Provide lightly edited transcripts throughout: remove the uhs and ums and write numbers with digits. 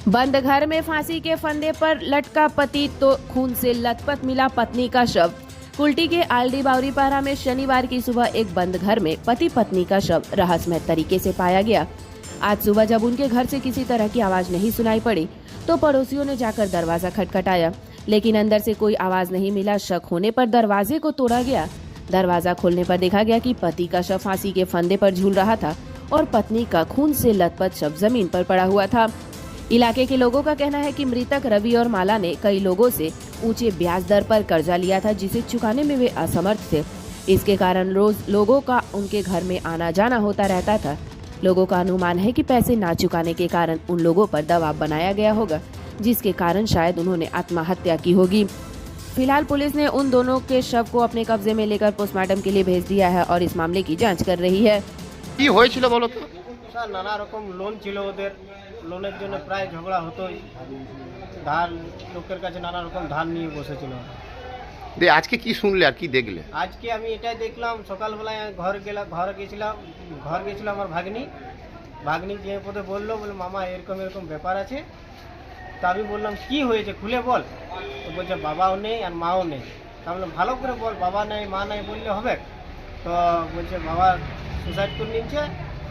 बंद घर में फांसी के फंदे पर लटका पति तो खून से लथपथ मिला पत्नी का शव। कुल्टी के आलडी बावरीपारा में शनिवार की सुबह एक बंद घर में पति पत्नी का शव रहस्यमय तरीके से पाया गया। आज सुबह जब उनके घर से किसी तरह की आवाज नहीं सुनाई पड़ी तो पड़ोसियों ने जाकर दरवाजा खटखटाया, लेकिन अंदर से कोई आवाज नहीं मिला। शक होने पर दरवाजे को तोड़ा गया। दरवाजा खोलने पर देखा गया कि पति का शव फांसी के फंदे पर झूल रहा था और पत्नी का खून से लथपथ शव जमीन पर पड़ा हुआ था। इलाके के लोगों का कहना है कि मृतक रवि और माला ने कई लोगों से ऊंचे ब्याज दर पर कर्जा लिया था, जिसे चुकाने में वे असमर्थ थे। इसके कारण रोज लोगों का उनके घर में आना जाना होता रहता था। लोगों का अनुमान है कि पैसे ना चुकाने के कारण उन लोगों पर दबाव बनाया गया होगा, जिसके कारण शायद उन्होंने आत्महत्या की होगी। फिलहाल पुलिस ने उन दोनों के शव को अपने कब्जे में लेकर पोस्टमार्टम के लिए भेज दिया है और इस मामले की जांच कर रही है। কি হয়েছিল বলো তো? স্যার নানা রকম লোন ছিল ওদের, লোনের জন্য প্রায় ঝগড়া হতোই। ধার লোকের কাছে নানা রকম ধার নিয়ে বসেছিল। আজকে কি শুনলে আর কি দেখলে? আজকে আমি এটাই দেখলাম, সকালবেলায় ঘরে গেছিলাম আমার ভাগ্নি যে পথে বললো, বলে মামা এরকম এরকম ব্যাপার আছে। তা আমি বললাম কি হয়েছে খুলে বল। তো বলছে বাবাও নেই আর মাও নেই। তা বললাম ভালো করে বল, বাবা নাই মা নাই বললে হবে? তো বলছে বাবা সুসাইড করে নিচ্ছে,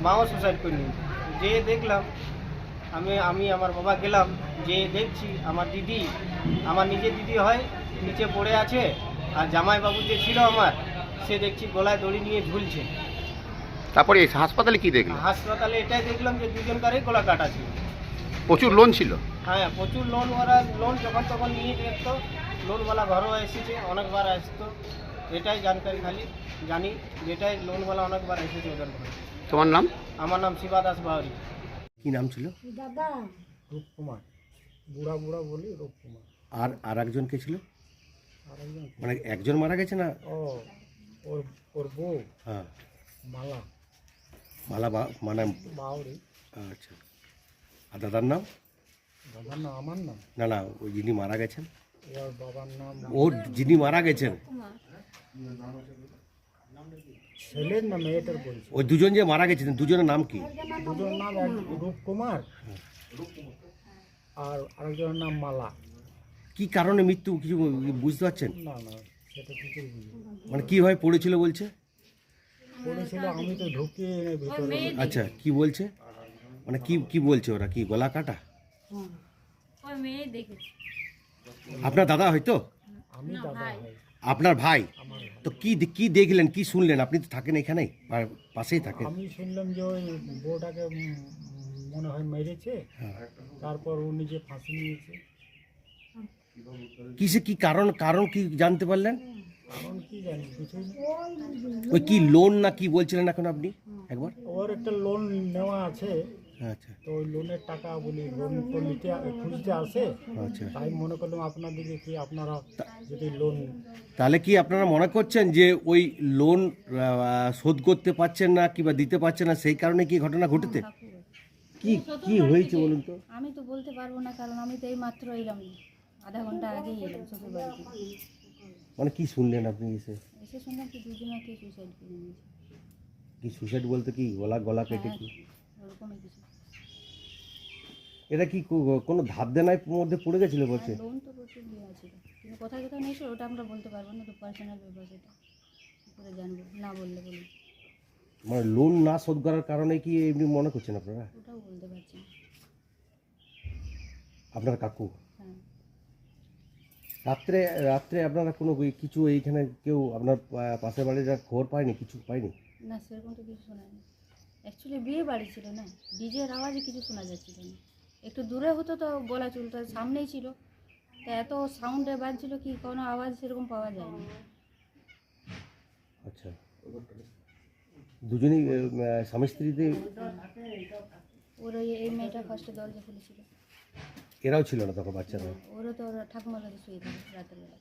মাও সুসাইড করে নিচ্ছে। যে দেখলাম আমি আমার বাবা গেলাম, যে দেখছি আমার নিজের দিদি হয় নিচে পড়ে আছে, আর জামাইবাবু যে ছিল আমার, সে দেখছি গলায় দড়ি নিয়ে ঝুলছে। তারপরে এই হাসপাতালে কি দেখলে? হাসপাতালে এটাই দেখলাম যে দুজনকারই গলা কাটা ছিল। প্রচুর লোন ছিল? হ্যাঁ, প্রচুর লোন যখন তখন নিয়ে যেত। লোনওয়ালা ঘরও এসেছে, অনেকবার আসতো। এটাই জানকারি খালি জানি, যেটাই লোনওয়ালা অনেকবার এসেছে ওদের ঘরে। তোমার নাম? আমার নাম শিবা দাস বাউরি। কি নাম ছিল? রূপকুমার, বুড়া বলি রূপকুমার। আর একজন কে ছিল? আরেকজন মানে একজন মারা গেছে না? ওর বউ। হ্যাঁ, মালা মানে বাউরি। আচ্ছা, আর দাদার নাম? বাবার নাম আমার নাম না, ওই যিনি মারা গেছেন ওর বাবার নাম, যিনি মারা গেছেন ছেলের নাম মেয়েটার বলছে। ওই দুজন যে মারা গেছেন দুজনের নাম কি? দুজনের নাম রূপকুমার আর আরেকজনের নাম মালা। কি কারণে মৃত্যু কিছু বুঝতে পারছেন? না সেটা কিছুই বুঝি। মানে কিভাবে পড়েছিল বলছে? বলেছিল আমি তো ঢুকিয়ে এনে ভিতরে। আচ্ছা, কি বলছে? মানে কি বলছে ওরা? কি গলা কাটা? আপনার দাদা হয়তো? আমি দাদা হয়। আপনার ভাই? তো কি দেখলেন, কি শুনলেন? আপনি তো থাকেন এখানেই, পাশেই থাকেন। আমি শুনলাম যে ওই বউটাকে মনে হয় মেরেছে, তারপর ও নিজে ফাঁসি নিয়েছে। কি কারণ কি জানতে পারলেন? কারণ কি জানি কিছুই না। ওই কি লোন না কি বলছিলেন এখন আপনি একবার? ওর একটা লোন নেওয়া আছে, আচ্ছা তো ওই লোনের টাকা বলি লোন তো খুঁজতে আসে। আচ্ছা, তাই মনে করলাম আপনাদেরকে কি আপনারা যদি লোন। তাহলে কি আপনারা মনে করছেন যে ওই লোন শোধ করতে পারছেন না কিংবা দিতে পারছেন না, সেই কারণে কি ঘটনা ঘটেছে? কি হয়েছে বলুন তো? আমি তো বলতে পারবো না, কারণ আমি তো এই মাত্র এলাম, আধা ঘন্টা আগেই এলাম শ্বশুর বাড়িতে। মানে কি শুনলেন আপনি এসে শুনলাম কি দুজনকে সুসাইড করে নিয়েছে। কি সুসাইড বলতে কি গলা কেটে কি ওরকমই কিছু। এটা কি কোনো ধার দেনার মধ্যে পড়ে গেছিল বলছে? লোন তো প্রচুর দেওয়া ছিল, কিন্তু কোথায় নিয়েছিল ওটা আমরা বলতে পারবো না, তো পার্সোনাল ব্যাপার, সেটা কী করে জানবো না বললে বলুন। মানে লোন না শোধ করার কারণে কি এমনি মনে করছেন আপনারা? ওটাও বলতে পারছি না। আপনার কাকু? হ্যাঁ। রাত্রে আপনারা কোনো কিছু এইখানে কেউ আপনার পাশের বাড়ির খবর পায়নি, কিছু পায়নি? না, সেরকম তো কিছু শোনায়নি। অ্যাকচুয়ালি বিয়ে বাড়ি ছিল না, ডিজের আওয়াজে কিছু শোনা যাচ্ছিল না। একটু দূরে হতো তো বলা চলতো, সামনেই ছিল, তা এত সাউন্ডে বাজছিল কি কোনো আওয়াজ সেরকম পাওয়া যায়নি। আচ্ছা, দুজনেই স্বামী স্ত্রীতে? ওর এই মেয়েটা ফার্স্টে দরজা খুলেছিল। এরাও ছিল না তখন বাচ্চারা? ওরও তো ঠাকুমার কাছে শুয়ে থাকে রাতের বেলা।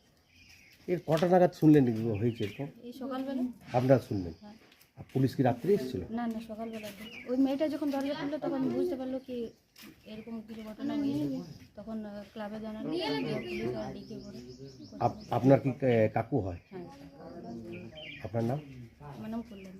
এর কটা নাগাদ শুনলেন হয়েছে এরকম? এই সকালবেলা। আপনারা শুনলেন? হ্যাঁ। আর পুলিশ কি রাত্রে এসেছিল? না, সকালবেলা। ওই মেয়েটা যখন দরজা খুললো তখন বুঝতে পারলো কি এরকম কিছু ঘটনা হয়েছে, তখন ক্লাবে জানালো, পুলিশ আর ডিকে করে। আপনার কি কাকু হয়? হ্যাঁ। আপনার নাম? আমার নাম কল্যাণ।